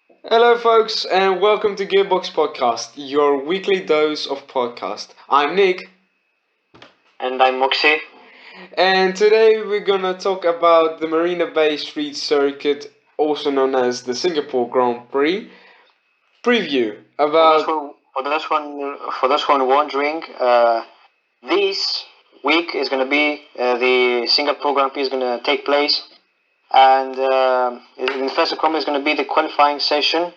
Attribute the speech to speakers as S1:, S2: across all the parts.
S1: Hello, folks, and welcome to Gearbox Podcast, your weekly dose of podcast. I'm Nick,
S2: And I'm Moxi.
S1: and today we're gonna talk about the Marina Bay Street Circuit, also known as the Singapore Grand Prix preview.
S2: For those who are wondering, this week is going to be the Singapore Grand Prix is going to take place, and in the 1st October is going to be the qualifying session,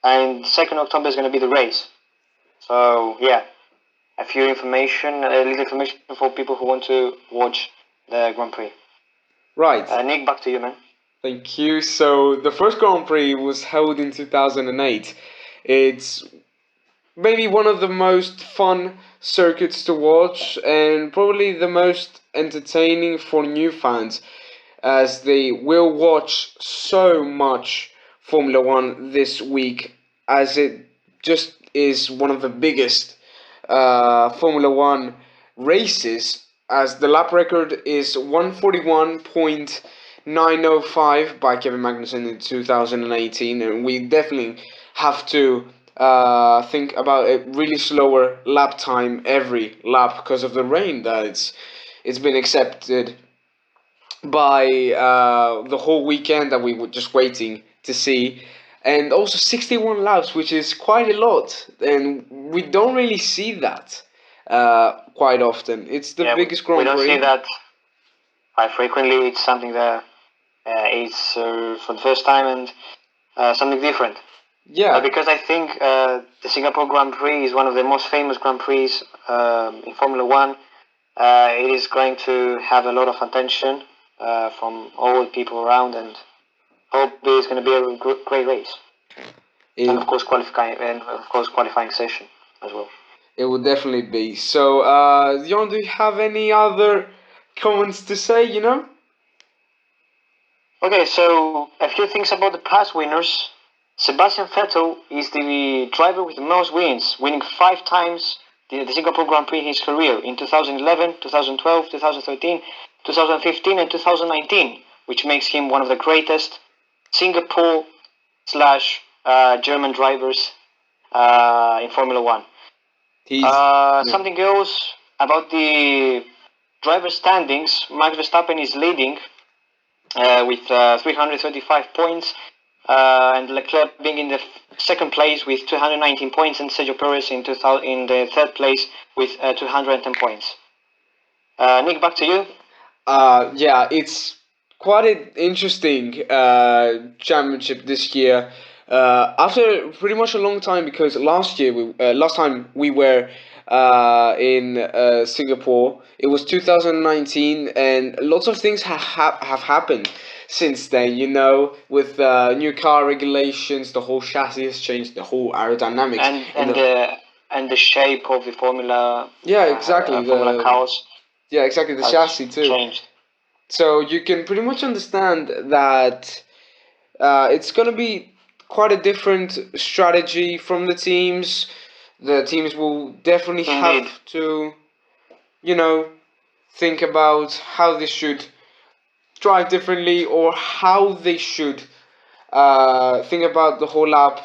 S2: and 2nd October is going to be the race. So yeah, a little information for people who want to watch the Grand Prix.
S1: Right.
S2: Nick, back to you, man.
S1: Thank you. So the first Grand Prix was held in 2008. It's maybe one of the most fun circuits to watch and probably the most entertaining for new fans as they will watch so much Formula One this week as it just is one of the biggest Formula One races as the lap record is 141.905 by Kevin Magnussen in 2018, and we definitely have to think about a really slower lap time every lap because of the rain that it's been accepted by the whole weekend that we were just waiting to see. And also 61 laps, which is quite a lot, and we don't really see that quite often. It's the biggest Grand
S2: Prix. We don't
S1: Prix.
S2: see that quite frequently. It's something that is for the first time and something different.
S1: Yeah.
S2: Because I think the Singapore Grand Prix is one of the most famous Grand Prix in Formula One. It is going to have a lot of attention from all the people around, and hopefully it's going to be a great race. And of course qualifying session as well.
S1: It will definitely be. So, Jon, do you have any other comments to say?
S2: Okay, so a few things about the past winners. Sebastian Vettel is the driver with the most wins, winning 5 times the Singapore Grand Prix in his career in 2011, 2012, 2013, 2015 and 2019, which makes him one of the greatest Singapore slash German drivers in Formula One. Something else about the driver standings, Max Verstappen is leading with 335 points, and Leclerc being in the second place with 219 points, and Sergio Perez in the third place with 210 points. Nick, back to you.
S1: Yeah, it's quite an interesting championship this year. After pretty much a long time, because last time we were in Singapore, it was 2019, and lots of things have happened since then. With new car regulations, the whole chassis has changed, the whole aerodynamics,
S2: and the shape of the Formula.
S1: Yeah, exactly.
S2: Formula cars.
S1: Yeah, exactly. The chassis too.
S2: Changed.
S1: So you can pretty much understand that it's going to be quite a different strategy from the teams. The teams will definitely have to, think about how they should drive differently or how they should think about the whole lap,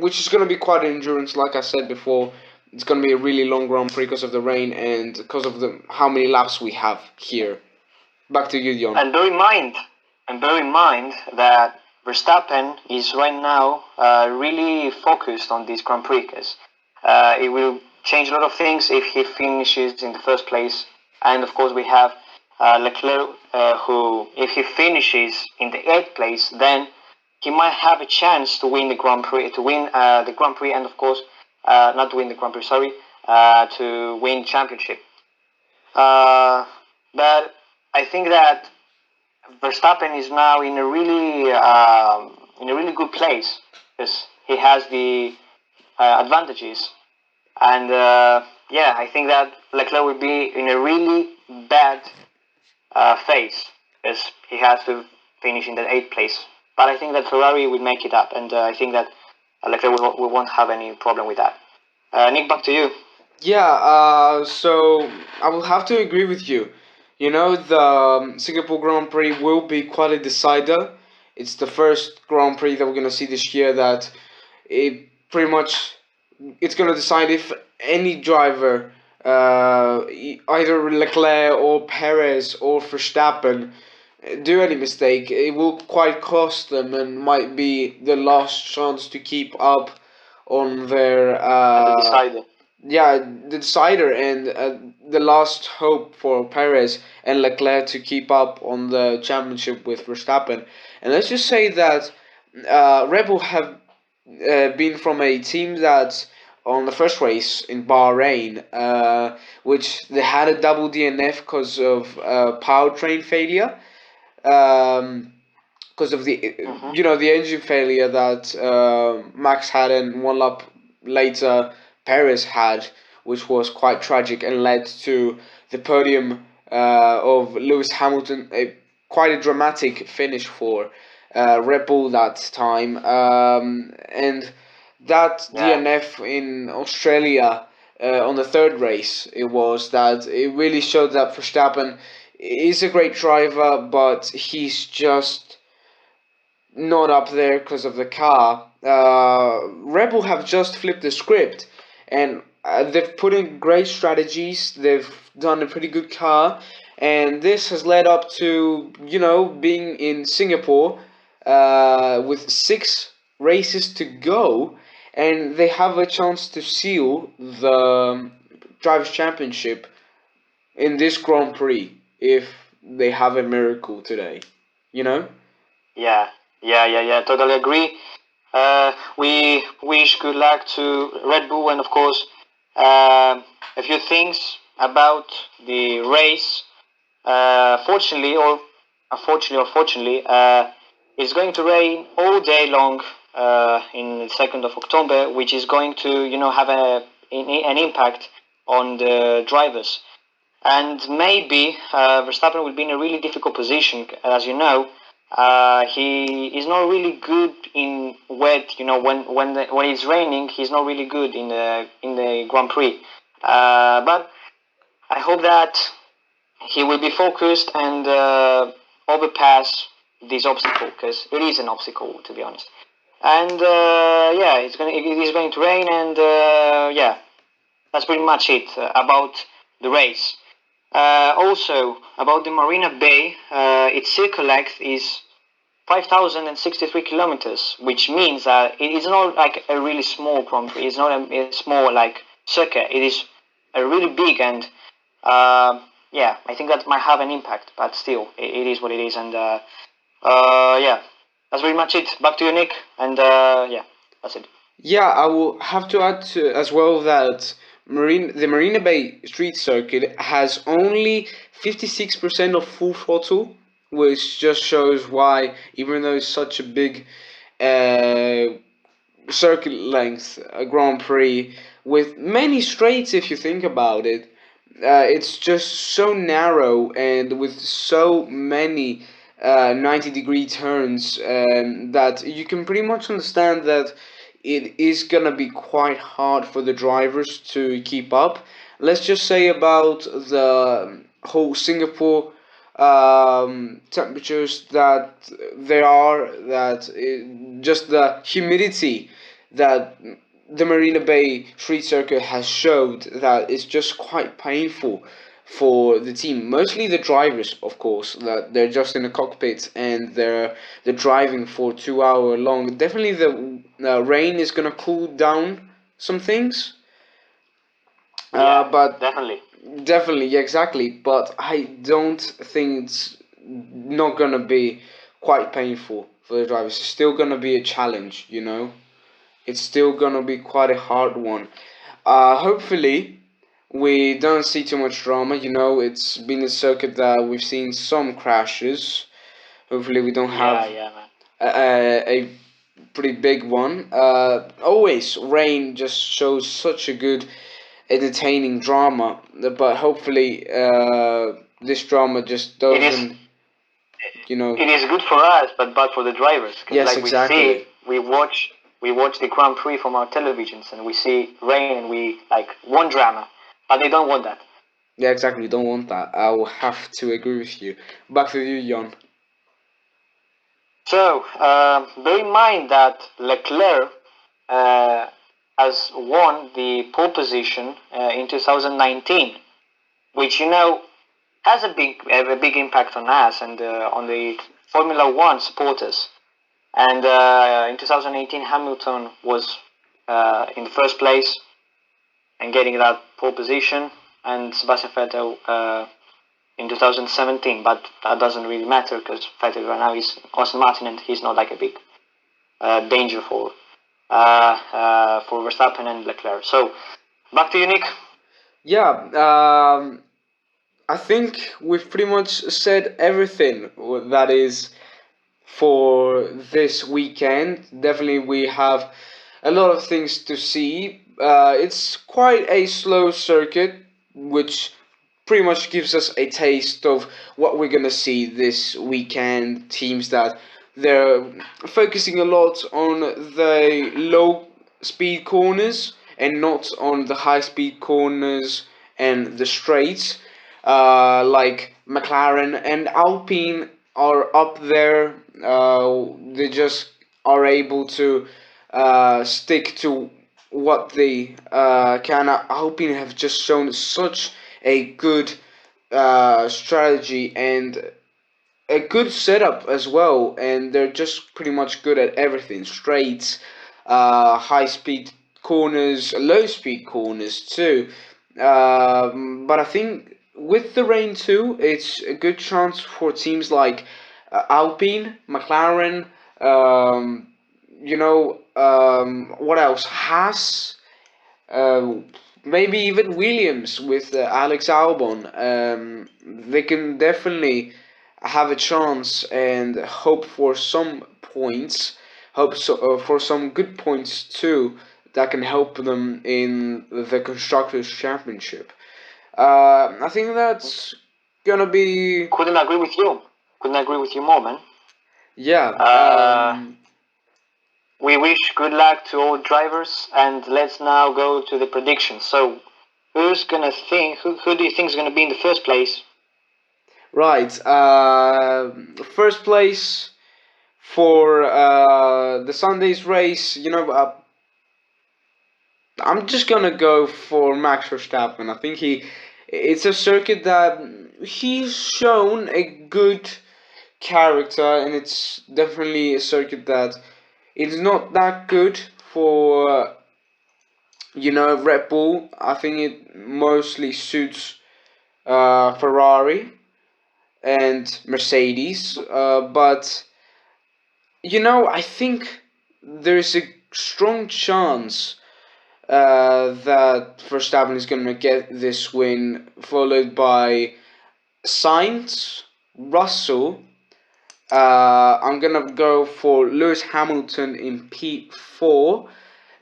S1: which is going to be quite an endurance, like I said before. It's going to be a really long Grand Prix because of the rain and because of how many laps we have here. Back to you, Jon.
S2: And bear in mind that Verstappen is right now really focused on this Grand Prix because it will change a lot of things if he finishes in the first place. And of course we have Leclerc, who, if he finishes in the 8th place, then he might have a chance to win the Grand Prix, and of course, not to win the Grand Prix, to win championship. But I think that Verstappen is now in a really good place because he has the advantages, and I think that Leclerc will be in a really bad phase because he has to finish in the 8th place. But I think that Ferrari will make it up, and I think that Leclerc we won't have any problem with that. Nick, back to you.
S1: Yeah, so I will have to agree with you. The Singapore Grand Prix will be quite a decider It's the first Grand Prix that we're gonna see this year that it pretty much it's gonna decide if any driver, either Leclerc or Perez or Verstappen, do any mistake. It will quite cost them and might be the last chance to keep up on their
S2: And the decider.
S1: yeah, the decider and the last hope for Perez and Leclerc to keep up on the championship with Verstappen. And let's just say that Red Bull have been from a team that on the first race in Bahrain, which they had a double DNF because of powertrain failure. Because of the
S2: Hmm.
S1: the engine failure that Max had and one lap later Perez had, which was quite tragic and led to the podium of Lewis Hamilton, quite a dramatic finish for Red Bull that time, and that
S2: Yeah.
S1: DNF in Australia on the third race, it was that it really showed that Verstappen is a great driver, but he's just not up there because of the car. Red Bull have just flipped the script, and they've put in great strategies. They've done a pretty good car, and this has led up to being in Singapore with 6 races to go, and they have a chance to seal the drivers' championship in this Grand Prix if they have a miracle today. You know.
S2: Yeah. Yeah. Totally agree. We wish good luck to Red Bull, and of course, a few things about the race. Fortunately, or fortunately, it's going to rain all day long in the 2nd of October, which is going to have an impact on the drivers. And maybe Verstappen will be in a really difficult position, as you know. He is not really good in wet. When it's raining, he's not really good in the Grand Prix. But I hope that he will be focused and overpass this obstacle, because it is an obstacle, to be honest. And yeah, it is going to rain, and yeah, that's pretty much it about the race. Also, about the Marina Bay, its circle length is 5,063 kilometers, which means that it is not like a really small Grand Prix. It's not a small like circuit. It is a really big, and yeah, I think that might have an impact. But still, it is what it is, and yeah, that's pretty much it. Back to you, Nick, and yeah, that's it.
S1: Yeah, I will have to add as well that the Marina Bay Street Circuit has only 56% of full throttle, which just shows why, even though it's such a big uh, circuit length Grand Prix with many straights, if you think about it, it's just so narrow and with so many 90-degree turns that you can pretty much understand that it is gonna be quite hard for the drivers to keep up. Let's just say about the whole Singapore temperatures that there are, that just the humidity that the Marina Bay Street Circuit has showed, that it's just quite painful for the team, mostly the drivers, of course, that they're just in the cockpit and they're driving for 2 hour long. Definitely, the rain is gonna cool down some things,
S2: Yeah,
S1: but
S2: definitely.
S1: definitely, yeah, exactly. But I don't think it's not gonna be quite painful for the drivers. It's still gonna be a challenge, you know. It's still gonna be quite a hard one. Hopefully, we don't see too much drama. You know, it's been a circuit that we've seen some crashes. Hopefully, we don't
S2: Yeah,
S1: have
S2: yeah, man.
S1: a pretty big one. Always rain just shows such a good, entertaining drama. But hopefully, this drama just
S2: It is.
S1: doesn't, you know.
S2: It is good for us, but bad for the drivers, because
S1: Yes,
S2: like we see,
S1: exactly.
S2: we watch the Grand Prix from our televisions, and we see rain, and we like want drama, but they don't want that.
S1: Yeah, exactly. Don't want that. I will have to agree with you. Back to you, Jon.
S2: So, bear in mind that Leclerc uh, has won the pole position in 2019, which has a big impact on us and on the Formula One supporters. And in 2018, Hamilton was in the first place and getting that pole position, and Sebastian Vettel in 2017. But that doesn't really matter because Vettel right now is Aston Martin, and he's not like a big danger for Verstappen and Leclerc. So back to you, Nick.
S1: Yeah, I think we've pretty much said everything that is for this weekend. Definitely, we have a lot of things to see. It's quite a slow circuit, which pretty much gives us a taste of what we're gonna see this weekend. Teams that they're focusing a lot on the low speed corners and not on the high speed corners and the straights. Like McLaren and Alpine are up there. They just are able to stick to what they can. Alpine have just shown such a good strategy and a good setup as well, and they're just pretty much good at everything: straights, high speed corners, low speed corners too. But I think with the rain too, it's a good chance for teams like Alpine, McLaren. What else? Haas. Maybe even Williams with Alex Albon. They can definitely have a chance and hope for some points. For some good points too that can help them in the Constructors Championship. I think that's gonna be
S2: Couldn't agree with you. Couldn't agree with you more, man.
S1: yeah.
S2: We wish good luck to all drivers, and let's now go to the predictions. So, who's gonna think? Who do you think is gonna be in the first place?
S1: Right. First place for the Sunday's race. I'm just gonna go for Max Verstappen. I think it's a circuit that he's shown a good character, and it's definitely a circuit that it's not that good for Red Bull. I think it mostly suits Ferrari and Mercedes, but I think there's a strong chance that Verstappen is going to get this win, followed by Sainz, Russell. I'm going to go for Lewis Hamilton in P4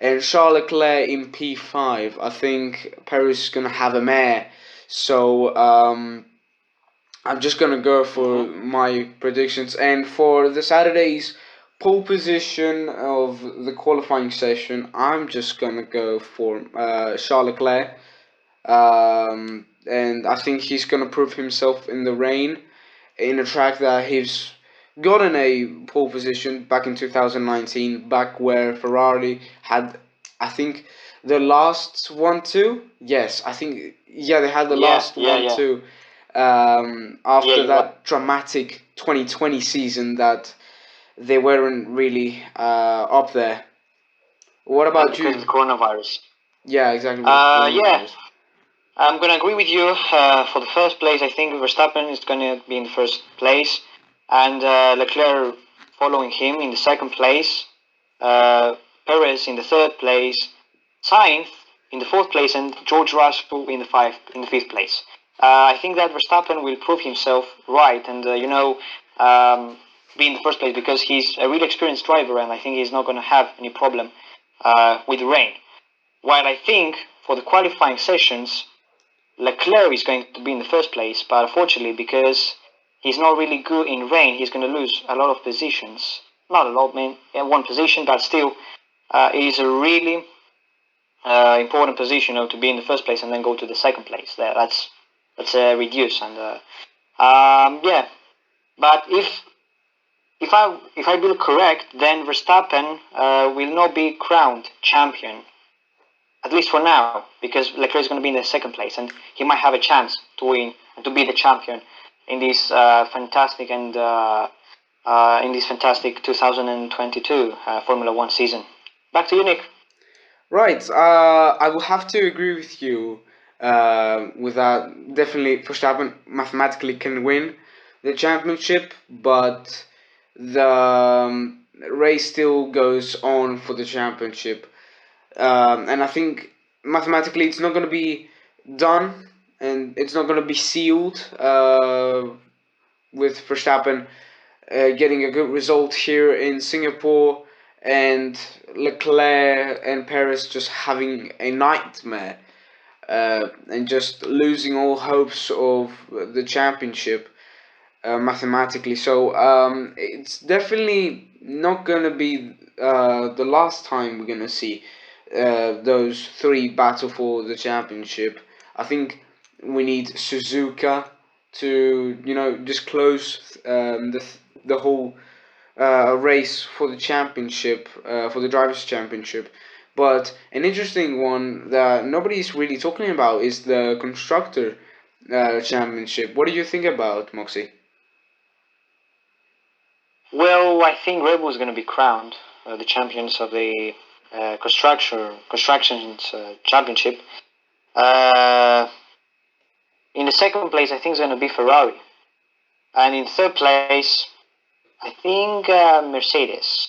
S1: and Charles Leclerc in P5. I think Perez is going to have a mare. So I'm just going to go for my predictions. And for the Saturday's pole position of the qualifying session, I'm just going to go for Charles Leclerc. And I think he's going to prove himself in the rain in a track that he's gotten a pole position back in 2019, back where Ferrari had, I think, the last one too. Yes, I think, yeah, they had the last one too. After that dramatic 2020 season that they weren't really up there. What about you?
S2: Because of the coronavirus.
S1: Yeah, exactly.
S2: Yeah, I'm gonna agree with you. For the first place, I think Verstappen is gonna be in the first place, and Leclerc following him in the second place, Perez in the third place, Sainz in the fourth place, and George Russell in the fifth place. I think that Verstappen will prove himself right, and be in the first place because he's a really experienced driver, and I think he's not going to have any problem with rain. While I think for the qualifying sessions, Leclerc is going to be in the first place, but unfortunately, because he's not really good in rain, he's going to lose a lot of positions. Not a lot, man, one position, but still, it is a really important position, to be in the first place and then go to the second place. That's reduced, and yeah. But if if I will correct, then Verstappen will not be crowned champion, at least for now, because Leclerc is going to be in the second place, and he might have a chance to win and to be the champion in this in this fantastic 2022 Formula One season. Back to you, Nick.
S1: Right. I will have to agree with you. With that, definitely Verstappen mathematically can win the championship, but the race still goes on for the championship. And I think mathematically it's not going to be done, and it's not going to be sealed with Verstappen getting a good result here in Singapore, and Leclerc and Perez just having a nightmare and just losing all hopes of the championship mathematically. So it's definitely not going to be the last time we're going to see those three battle for the championship. I think we need Suzuka to, just close the whole race for the championship, for the drivers' championship. But an interesting one that nobody's really talking about is the constructor championship. What do you think about, Moxie?
S2: Well, I think Red Bull is going to be crowned the champions of the constructions championship. Uh, in the second place, I think it's going to be Ferrari, and in third place, I think Mercedes.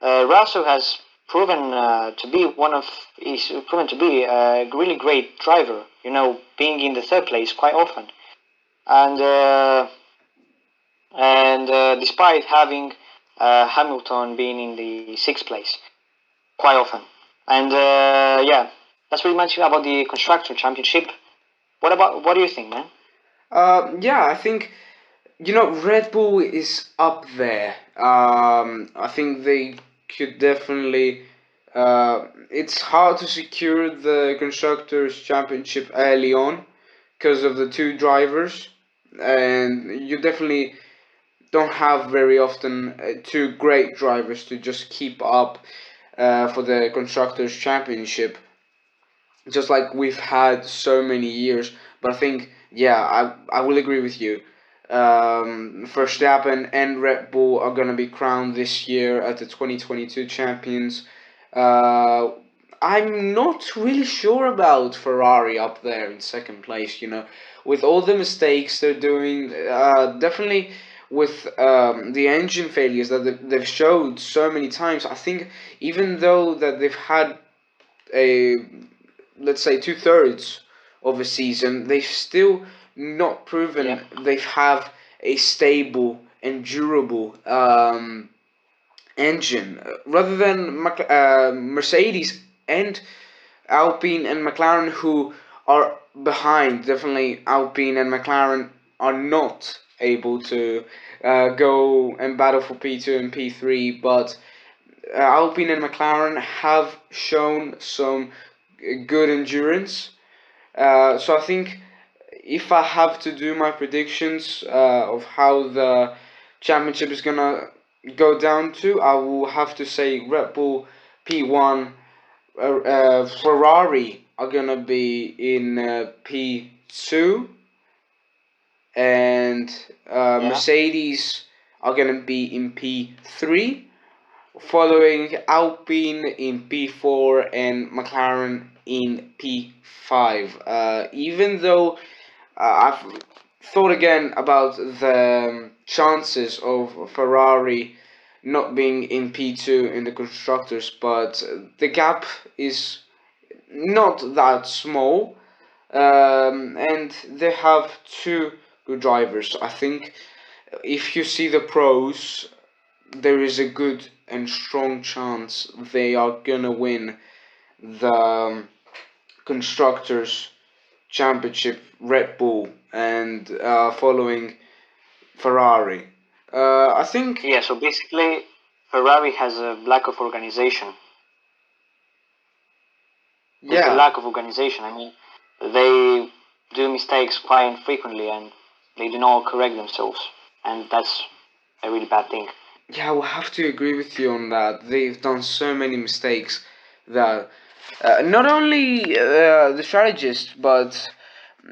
S2: Russell has proven to be he's proven to be a really great driver. Being in the third place quite often, and despite having Hamilton being in the sixth place quite often, and yeah, that's pretty much about the constructor championship. What do you think, man?
S1: Yeah, I think Red Bull is up there. I think they could definitely. It's hard to secure the constructors championship early on because of the two drivers, and you definitely don't have very often two great drivers to just keep up for the constructors championship, just like we've had so many years. But I think, yeah, I will agree with you. Verstappen and Red Bull are going to be crowned this year as the 2022 champions. Uh, I'm not really sure about Ferrari up there in second place, with all the mistakes they're doing, definitely with the engine failures that they've showed so many times. I think even though that they've had a, let's say, two-thirds of a season, they've still not proven
S2: Yeah.
S1: they have a stable and durable engine. Rather than Mercedes and Alpine and McLaren, who are behind. Definitely, Alpine and McLaren are not able to go and battle for P2 and P3, but Alpine and McLaren have shown some good endurance. So I think if I have to do my predictions of how the championship is gonna go down to, I will have to say Red Bull P1, Ferrari are gonna be in P2, and
S2: Yeah.
S1: Mercedes are gonna be in P3, following Alpine in P4 and McLaren in P5. Even though I've thought again about the chances of Ferrari not being in P2 in the constructors, but the gap is not that small, and they have two good drivers. I think if you see the pros, there is a good and strong chance they are gonna win the constructors championship, Red Bull, and following Ferrari. I think,
S2: Yeah. So basically, Ferrari has a lack of organization. There's a
S1: yeah,
S2: lack of organization. I mean, they do mistakes quite frequently, and they do not correct themselves, and that's a really bad thing.
S1: Yeah, I will have to agree with you on that. They've done so many mistakes that not only the strategist, but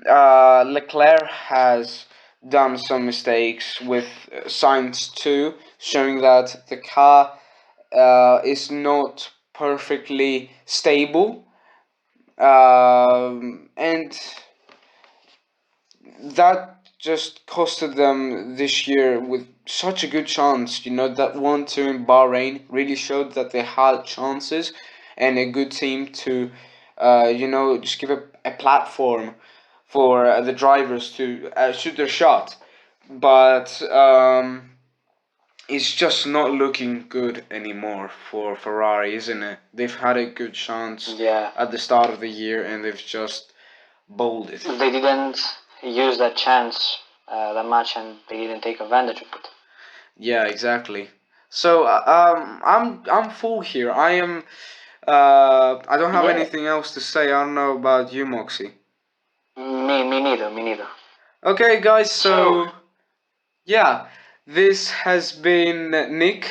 S1: Leclerc has done some mistakes with Science too, showing that the car is not perfectly stable. And that just costed them this year with such a good chance. You know, that 1-2 in Bahrain really showed that they had chances and a good team to, just give a platform for the drivers to shoot their shot. But it's just not looking good anymore for Ferrari, isn't it? They've had a good chance
S2: Yeah,
S1: at the start of the year and they've just bowled it.
S2: they didn't use that chance that much, and they didn't take advantage of it.
S1: Yeah, exactly. So I'm full here. I don't have
S2: Yeah,
S1: anything else to say. I don't know about you, Moxie.
S2: me neither, me neither.
S1: Okay, guys.
S2: So,
S1: So yeah, this has been Nick.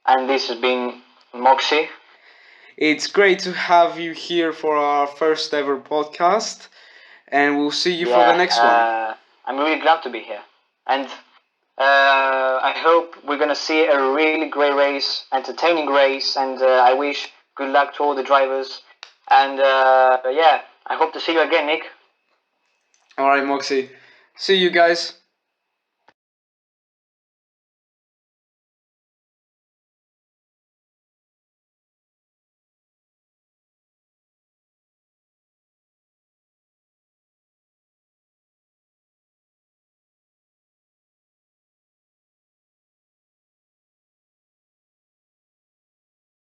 S2: and this has been Moxie.
S1: It's great to have you here for our first ever podcast, and we'll see you for the
S2: Yeah,
S1: next one.
S2: I'm really glad to be here, and I hope we're gonna see a really great race, entertaining race, and I wish good luck to all the drivers. And yeah, I hope to see you again, Nick.
S1: All right, Moxie. See you guys.